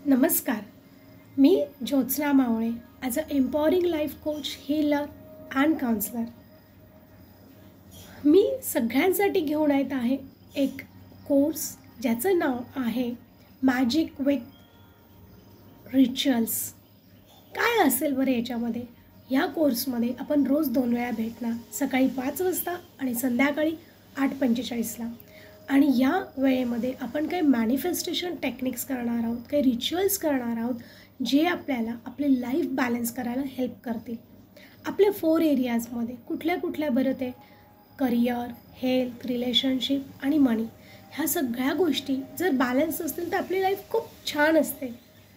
नमस्कार. मी Jyotsna Mawale as a empowering life coach, healer and counsellor. मी सगळ्यांसाठी घेऊन येत आहे एक कोर्स ज्याचं नाव आहे मॅजिक विथ रिच्युअल्स. काय असेल बरं याच्यामध्ये? या कोर्समध्ये आपण रोज 2 वेळा भेटणार, सकाळी 5 वाजता आणि संध्याकाळी 8:45ला. आणि या वेळेमध्ये आपण काही मॅनिफेस्टेशन टेक्निक्स करणार आहोत, काही रिच्युअल्स करणार आहोत जे आपल्याला आपले लाईफ बॅलन्स करायला हेल्प करतील. आपल्या 4 एरियाजमध्ये कुठल्या बरं ते करिअर, हेल्थ, रिलेशनशिप आणि मनी, ह्या सगळ्या गोष्टी जर बॅलन्स असतील तर आपली लाईफ खूप छान असते,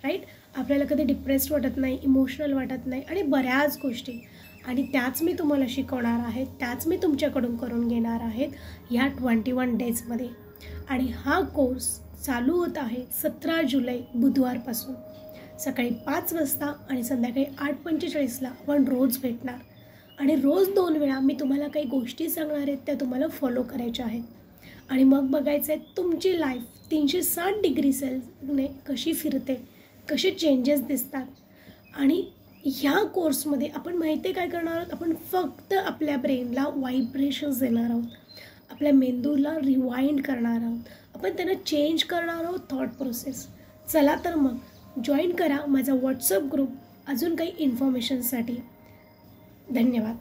राईट? आपल्याला कधी डिप्रेस्ड वाटत नाही, इमोशनल वाटत नाही आणि बऱ्याच गोष्टी. आणि त्याच मी तुम्हाला शिकवणार आहे, त्याच मी तुमच्याकडून करून घेणार आहेत ह्या 21 डेजमध्ये. आणि हा कोर्स चालू होत आहे 17 जुलै बुधवारपासून. सकाळी 5 वाजता आणि संध्याकाळी 8:45ला आपण रोज भेटणार. आणि रोज 2 वेळा मी तुम्हाला काही गोष्टी सांगणार आहेत, त्या तुम्हाला फॉलो करायच्या आहेत. आणि मग बघायचं आहे तुमची लाईफ 360 डिग्री सेल्सने कशी फिरते, कसे चेंजेस दिसतात. आणि ह्या कोर्समध्ये आपण माहिती आहे काय करणार आहोत? आपण फक्त आपल्या ब्रेनला व्हायब्रेशन्स देणार आहोत, आपल्या मेंदूला रिवाइंड करणार आहोत, आपण त्यांना चेंज करणार आहोत थॉट प्रोसेस. चला तर मग जॉईन करा माझा व्हॉट्सअप ग्रुप अजून काही इन्फॉर्मेशनसाठी. धन्यवाद.